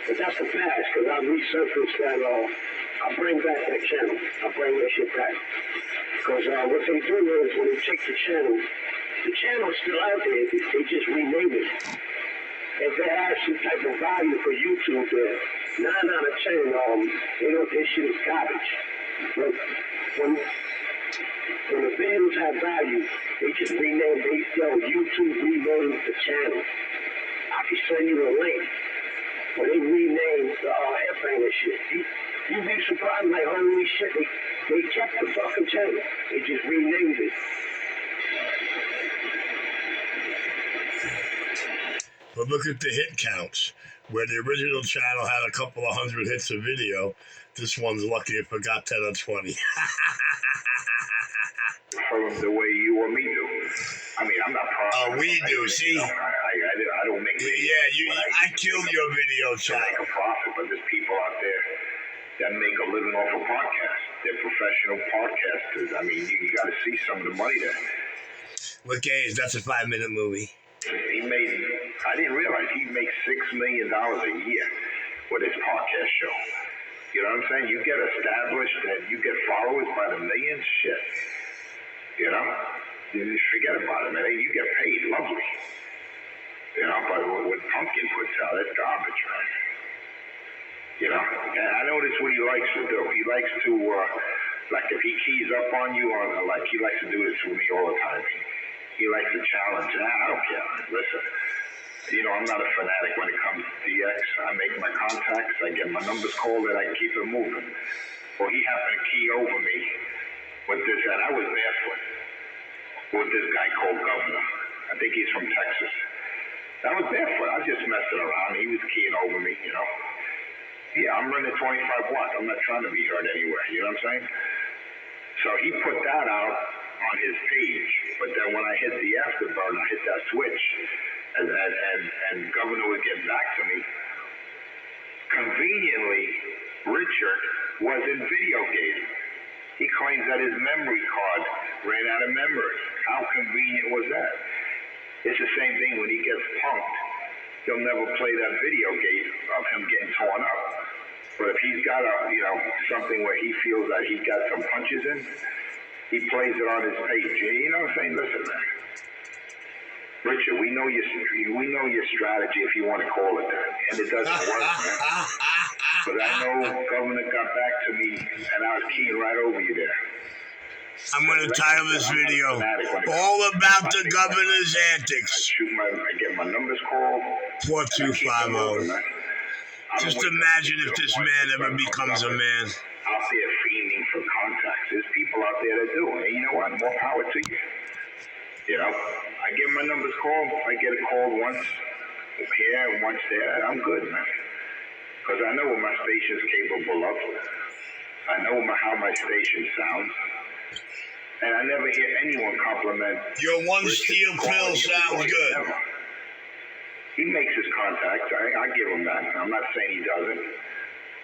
but that's the past, because I resurfaced that, I bring back that channel. I bring that shit back. Because what they do is, when they take the channel's still out there, they just rename it. If they have some type of value for YouTube there, 9 out of 10, they know this shit is garbage. But when the videos have value, they just rename, YouTube renamed the channel. I can send you a link, but they renamed the headbanger shit. You'd be surprised, like, holy shit, they kept the fucking channel. They just renamed it. But look at the hit counts. Where the original channel had a couple of hundred hits a video, this one's lucky if it got 10 or 20. From the way you or me do. I mean, I'm not proud. Oh, we do, see? I don't make videos. Yeah, I killed your video channel. Make a profit, but there's people out there that make a living off of podcasts. They're professional podcasters. I mean, you got to see some of the money there. Look, A's, that's a 5-minute movie. I didn't realize he makes $6 million a year with his podcast show. You know what I'm saying? You get established and you get followers by the millions, shit. You know? You just forget about it, man. You get paid, lovely. You know, but what Pumpkin puts out, that's garbage, man. You know? And I notice what he likes to do. He likes to, like if he keys up on you, like he likes to do this with me all the time. He likes to challenge. I don't care. Listen, you know, I'm not a fanatic when it comes to DX. I make my contacts. I get my numbers called, and I keep it moving. Well, he happened to key over me with this, and I was barefoot with this guy called Governor. I think he's from Texas. I was barefoot. I was just messing around. He was keying over me, you know. Yeah, I'm running 25 watts. I'm not trying to be heard anywhere. You know what I'm saying? So he put that out on his page, but then when I hit the afterburn, I hit that switch, and Governor was getting back to me. Conveniently, Richard was in video games. He claims that his memory card ran out of memory. How convenient was that? It's the same thing when he gets punked. He'll never play that video game of him getting torn up. But if he's got something where he feels that he got some punches in, he plays it on his page. You know what I'm saying? Listen, man. Richard, we know your strategy, if you want to call it that. And it doesn't work, man. But I know Governor got back to me, and I was keying right over you there. I'm going to title this video, All About the Governor's Antics. I get my numbers called. 4250. Just imagine if this man ever becomes a man. Out there fiending for contacts. There's people out there that do. And you know what? More power to you. You know? I get my numbers called. I get it called once here and once there. I'm good, man. Because I know what my station's capable of. I know how my station sounds. And I never hear anyone compliment. Your one steel pill sounds good. Never. He makes his contacts. I give him that. I'm not saying he doesn't.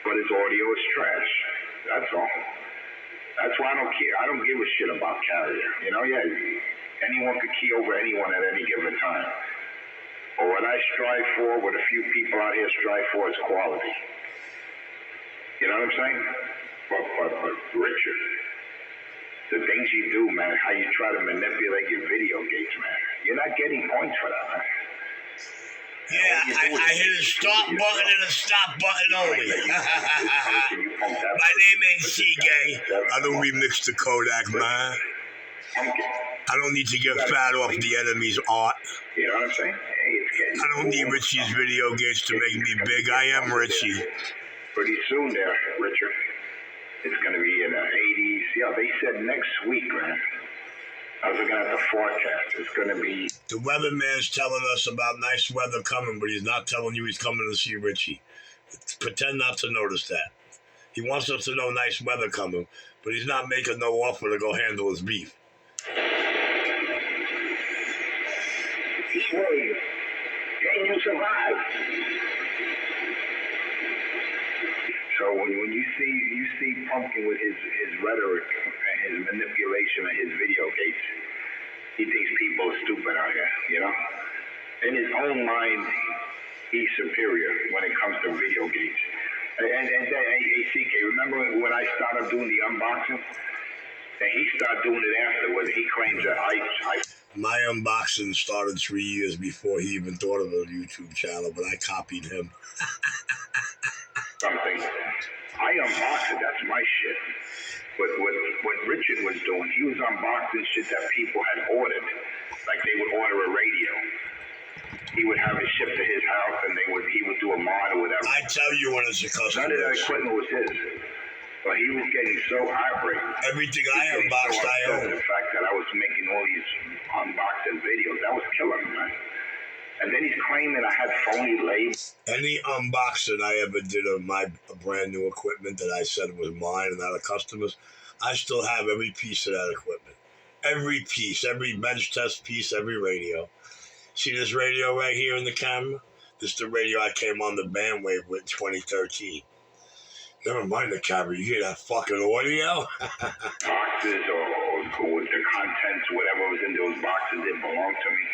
But his audio is trash. That's all. That's why I don't care. I don't give a shit about carrier. You know, anyone could key over anyone at any given time. But what I strive for, what a few people out here strive for, is quality. You know what I'm saying? But Richard, the things you do, man, how you try to manipulate your video gates, man, you're not getting points for that, man. Yeah, I hit a stop button and a stop button only. My name ain't C-Gay. I don't remix the Kodak, man. I don't need to get fat off the enemy's art. You know what I'm saying? I don't need Richie's video gates to make me big. I am Richie. Pretty soon there, Richard. It's going to be in the 80s. Yeah, they said next week, man. I was looking at the forecast. It's going to be... The weatherman's telling us about nice weather coming, but he's not telling you he's coming to see Richie. Pretend not to notice that. He wants us to know nice weather coming, but he's not making no offer to go handle his beef. Slave. Can you survive? So when you see Pumpkin with his rhetoric and his manipulation of his video gates, he thinks people are stupid out here, you know? own mind, he's superior when it comes to video games. And CK, remember when I started doing the unboxing? And he started doing it afterwards. He claims that I My unboxing started 3 years before he even thought of a YouTube channel, but I copied him. something. I unboxed it. That's my shit. But what Richard was doing, he was unboxing shit that people had ordered. Like they would order a radio. He would have it shipped to his house, and he would do a mod or whatever. I tell you when it's a customer. None of that equipment was his. But he was getting so irate. Everything I unboxed, I own. The fact that I was making all these unboxing videos, that was killing me, man. And then he's claiming I had phony labels. Any unboxing I ever did of my brand new equipment that I said was mine and not a customer's, I still have every piece of that equipment. Every piece, every bench test piece, every radio. See this radio right here in the camera? This is the radio I came on the bandwave with in 2013. Never mind the camera, you hear that fucking audio? Boxes or the contents, whatever was in those boxes didn't belong to me.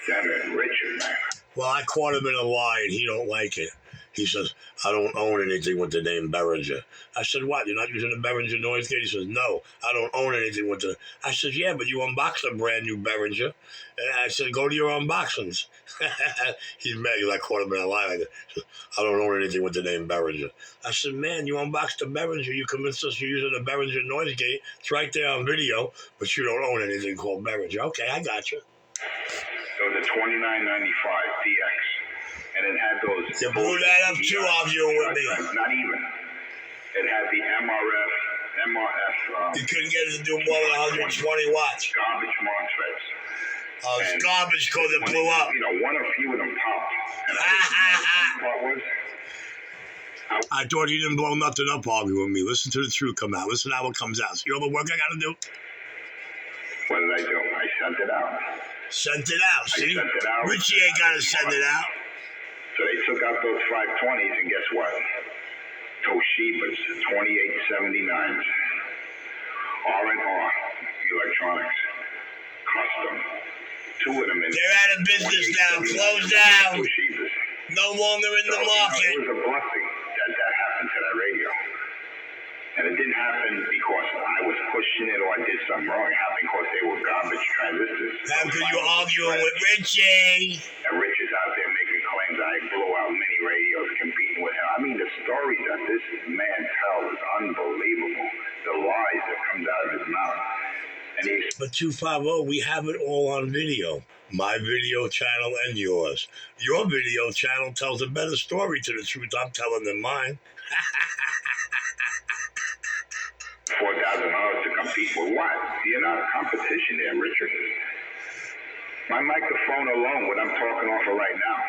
Damn it, Richard, man. Well, I caught him in a lie and he don't like it. He says, I don't own anything with the name Behringer. I said, what, you're not using the Behringer noise gate? He says, no, I don't own anything with the... I said, yeah, but you unboxed a brand new Behringer. And I said, go to your unboxings. He's mad because I caught him in a lie. I don't own anything with the name Behringer. I said, man, you unboxed a Behringer. You convinced us you're using the Behringer noise gate. It's right there on video, but you don't own anything called Behringer. Okay, I got you. It was a $29.95 DX. And it had those... You blew that up too, arguing with me. Not even. It had the MRF... You couldn't get it to do more than 120 watts. Garbage MOSFETs. It's garbage because it blew up. You know, one or few of them popped. And the part was... I thought you didn't blow nothing up arguing with me. Listen to the truth come out. Listen how it comes out. See all the work I got to do? What did I do? I sent it out. Sent it out, see? Sent it out. Richie ain't got to send it out. So they took out those 520s, and guess what? Toshiba's 2879s. R&R Electronics. Custom. Two of them in... They're out of business now. Closed down. Toshiba's. No longer in the market. It was a blessing that happened to that radio. And it didn't happen because I was pushing it or I did something wrong. It happened because they were garbage transistors. How could you arguing with Richie? And Rich is out there making claims that I blow out many radios competing with him. I mean, the story that this man tells is unbelievable. The lies that comes out of his mouth. And But 250, we have it all on video. My video channel and yours. Your video channel tells a better story to the truth I'm telling than mine. $4,000 to compete with what? You're not a competition there, Richard. My microphone alone, what I'm talking off of right now.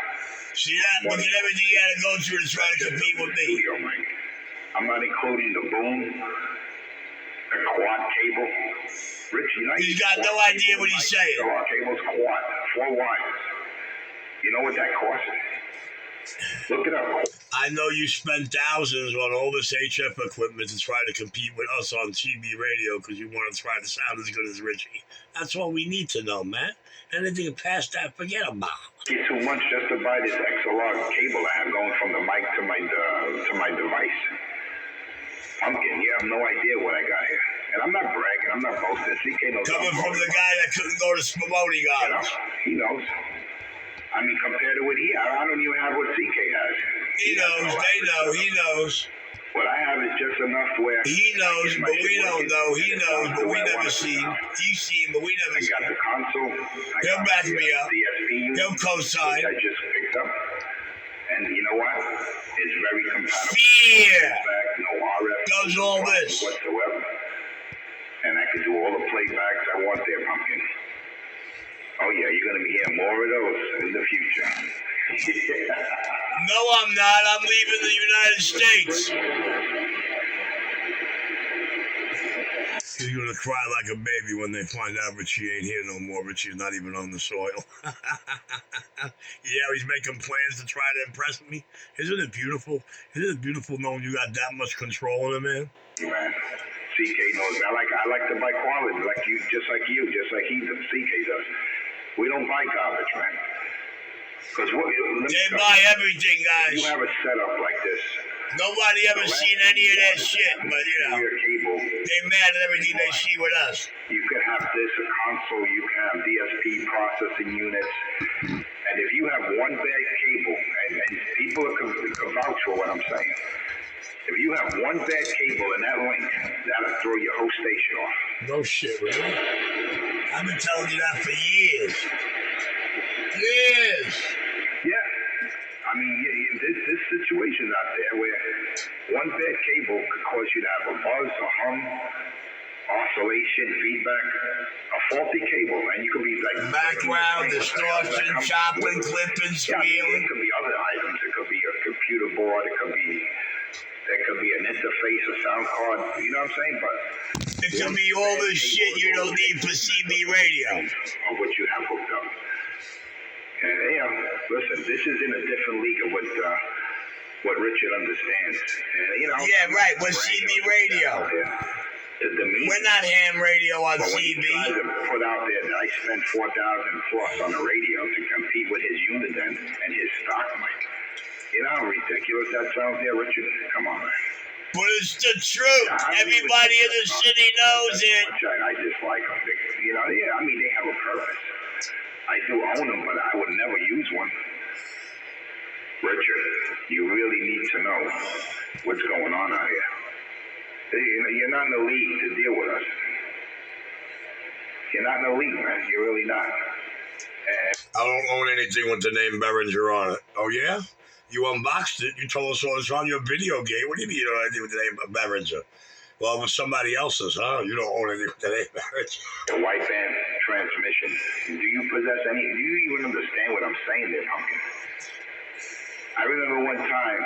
See that? Look at everything you had to go through to try to compete with me. Studio mic. I'm not including the boom, the quad cable. Rich, you know, He's got no idea what he's saying. The cable's quad, 4 wires. You know what that costs? Look it up. I know you spent thousands on all this HF equipment to try to compete with us on TV radio because you want to try to sound as good as Richie. That's all we need to know, man. Anything past that, forget about. It's too much just to buy this XLR cable I have going from the mic to my device. Pumpkin, you have no idea what I got here. And I'm not bragging, I'm not boasting. CK knows. Coming from the guy that couldn't go to Spumoni, you know, he knows. I mean, compared to what I don't even have what CK has. He knows, they know, he knows. What I have is just enough where... He knows, but we don't know. He knows, but we never seen. He's seen, but we never seen. I got the console. He'll back me up. He'll co-sign. I just picked up. And you know what? It's very compatible. Fear! In fact, no RF. Does all this. Whatsoever. And I can do all the playbacks I want there, Pumpkin. Oh yeah, you're going to be hearing more of those in the future. No, I'm not. I'm leaving the United States. He's going to cry like a baby when they find out Richie ain't here no more. Richie's not even on the soil. Yeah, he's making plans to try to impress me. Isn't it beautiful? Isn't it beautiful knowing you got that much control in it, man? Man, CK knows. I like to buy quality, like you, just like CK does. We don't buy garbage, man. Because they buy everything, guys. You have a setup like this. Nobody ever seen any of that shit, but you know, they mad at everything they see with us. You could have this, a console, you can have DSP processing units, and if you have one bad cable, and people can vouch for what I'm saying, if you have one bad cable in that link, that'll throw your whole station off. No shit, really? I've been telling you that for years. Years. Yeah. I mean, there's situations out there where one bad cable could cause you to have a buzz, a hum, oscillation, feedback, a faulty cable, and you could be like background, distortion, chopping, clipping, squealing. It could be other items. It could be a computer board. It could be an interface, a sound card. You know what I'm saying? But it could be all this shit you don't need for CB radio. Of what you have hooked up. And listen, this is in a different league of what Richard understands. And yeah, right. We're CB radio. We're not ham radio on CB. To put out there that I spent $4,000 plus on the radio to compete with his Uniden and his stock mic. You know how ridiculous that sounds there, Richard? Come on, man. But it's the truth. Everybody in the city knows it. I dislike them. I mean, they have a purpose. I do own them, but I would never use one. Richard, you really need to know what's going on out here. You're not in the league to deal with us. You're not in the league, man. You're really not. I don't own anything with the name Behringer on it. Oh, yeah? You unboxed it. You told us it was on your video game. What do you mean you don't own anything with the name Behringer? Well, it was somebody else's, huh? You don't own anything with the name Behringer. The white band transmission. Do you possess any? Do you even understand what I'm saying there, Pumpkin? I remember one time,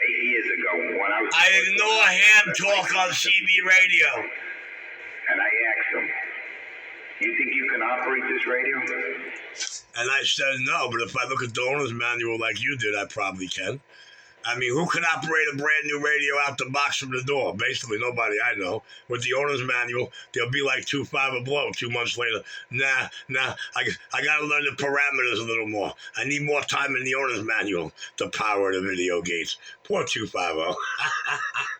8 years ago, when I ignore ham talk on CB radio. And I asked him, you think you can operate this radio? And I said no, but if I look at the owner's manual like you did, I probably can. I mean, who can operate a brand new radio out the box from the door? Basically, nobody I know. With the owner's manual, they'll be like 2.5 a blow 2 months later. Nah, I got to learn the parameters a little more. I need more time in the owner's manual to power the video gates. Poor 250.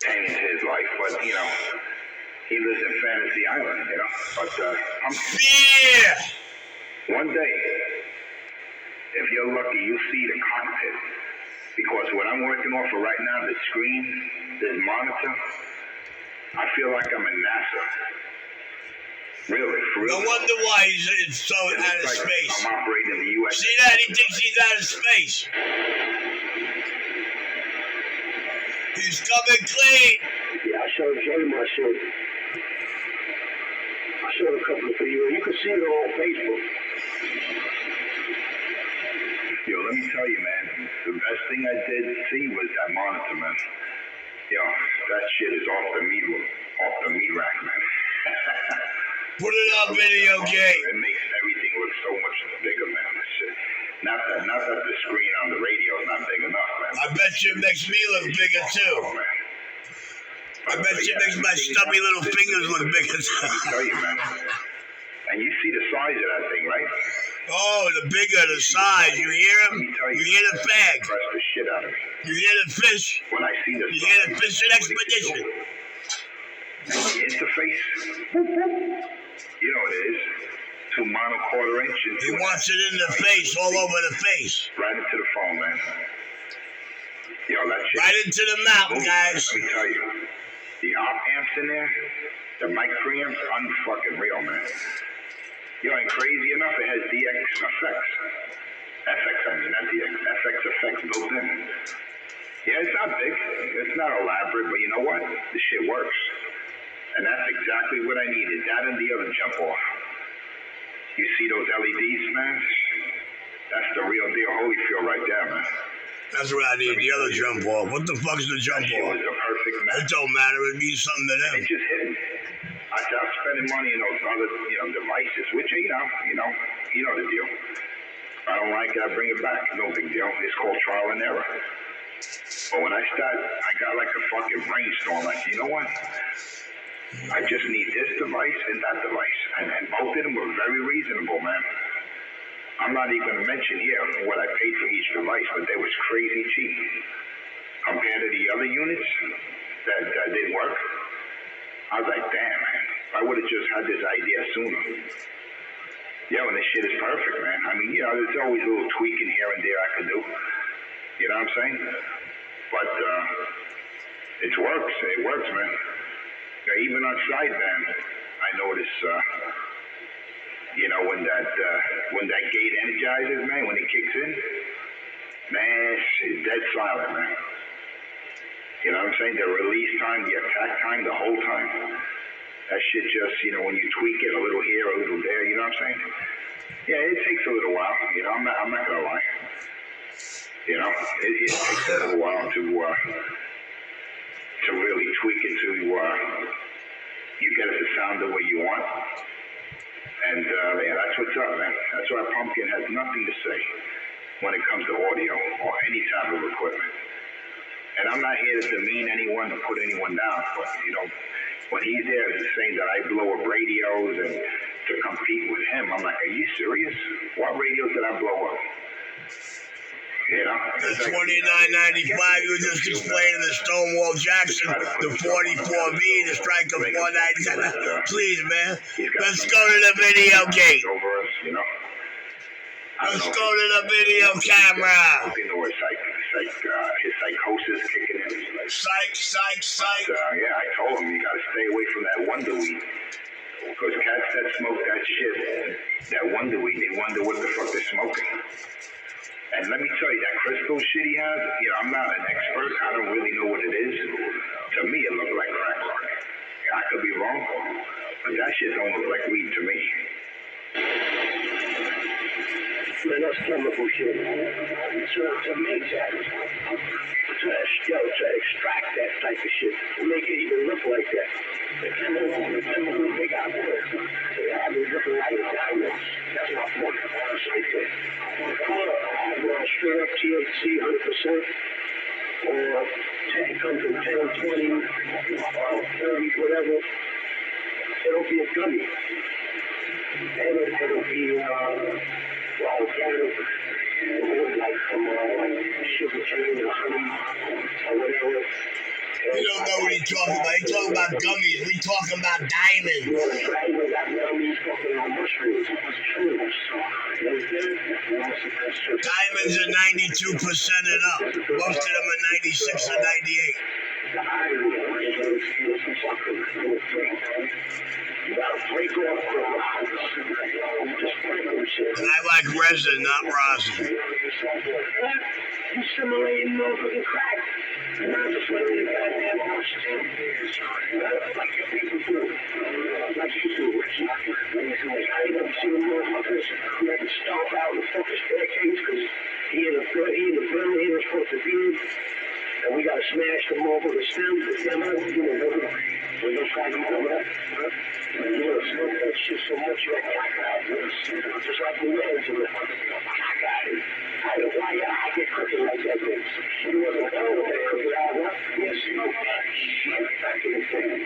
Changed his life, but, he lives in Fantasy Island, But, one day, if you're lucky, you'll see the cockpit. Because what I'm working off of right now, the screen, this monitor, I feel like I'm in NASA. Really, for real. No wonder why he's so out of space. I'm operating in the U.S. See that? He thinks he's out of space. He's coming clean. Yeah, I showed Jay my shit. I showed a couple for you. You can see it on Facebook. Yo, let me tell you, man, the best thing I did see was that monitor, man. Yo, that shit is off the meat rack, man. Put it on video game. It makes everything look so much bigger, man. That shit. Not that the screen on the radio is not big enough, man. I bet you it makes me look bigger too. Oh, man. I bet you it makes my stubby little fingers look bigger too. Let me tell you, man. And you see the size of that thing, right? Oh, the bigger the size. You hear him? You hear the fag. Press the shit out of me. You hear the fish? When I see the you hear the fishing expedition. And the interface, you know what it is. 2 monoquarter inches. He wants it in the face, all over the face. Right into the phone, man. Yo, that shit. Right into the mouth, guys. Let me tell you. The op amps in there, the mic preamps, unfucking real, man. You ain't crazy enough, it has DX effects. Not DX. FX effects built in. Yeah, it's not big. It's not elaborate, but you know what? This shit works. And that's exactly what I needed. That and the other jump off. You see those LEDs, man? That's the real deal Holyfield right there, man. That's what I need, the other jump off. What the fuck's the jump off? It was a perfect match. It don't matter, it means something to them. It just hit me. I stopped spending money on those other, devices, which, you know the deal. If I don't like it, I bring it back. No big deal. It's called trial and error. But when I got like a fucking brainstorm. Like, you know what? I just need this device and that device. And both of them were very reasonable, man. I'm not even going to mention here what I paid for each device, but they was crazy cheap compared to the other units that didn't work. I was like, damn, man, if I would have just had this idea sooner. Yo, and this shit is perfect, man. I mean, there's always a little tweaking here and there I can do. You know what I'm saying? But it works. It works, man. Even on sideband, I notice, when that gate energizes, man, when it kicks in, man, it's dead silent, man. You know what I'm saying? The release time, the attack time, the whole time. That shit just, when you tweak it a little here, a little there, you know what I'm saying? Yeah, it takes a little while. I'm not gonna lie. It takes a little while to really tweak it to you get it to sound the way you want. And that's what's up, man. That's why Pumpkin has nothing to say when it comes to audio or any type of equipment. And I'm not here to demean anyone or put anyone down, but when he's there saying that I blow up radios and to compete with him, I'm like, are you serious? What radios did I blow up? The 29.95 you were just explaining, the Stonewall Jackson, the 44V, the Striker 497. Please, man, let's go to the video gate. Let's go to the video camera. His psychosis kicking in. Psych. Yeah, I told him you gotta stay away from that wonder weed. Because cats that smoke that shit, that wonder weed, they wonder what the fuck they're smoking. And let me tell you, that crystal shit he has, I'm not an expert. I don't really know what it is. To me, it looked like crack rock. I could be wrong, but that shit don't look like weed to me. Man, that's chemical shit. To make that, to extract that type of shit, to make it even look like that. The chemical they got work. They have it looking like diamonds. That's my point. Honestly, straight up THC 100%, or 10 comes in 10, 20, 30, whatever. It'll be a gummy. And it'll be organic, like from sugar cane or honey or whatever. We don't know what he's talking about. He's talking about gummies. We talking about diamonds. Diamonds are 92% and up. Most of them are 96 or 98. And I like resin, not rosin. You simulating motherfucking crack. And I'm just letting the goddamn stem. Like your people do. Like you do, Richie. I ain't never seen a motherfucker who had to stomp out the fucking staircase because he in the building he was supposed to be in. And we gotta smash them over the stem, the demo, we're gonna try to come up. Smoke that shit so much you have black eyes. Just like the winds of the black eyes. Why I get cooking like that, bitch? You wasn't done with that cooking out, huh? Yes, you know, shit back in the day.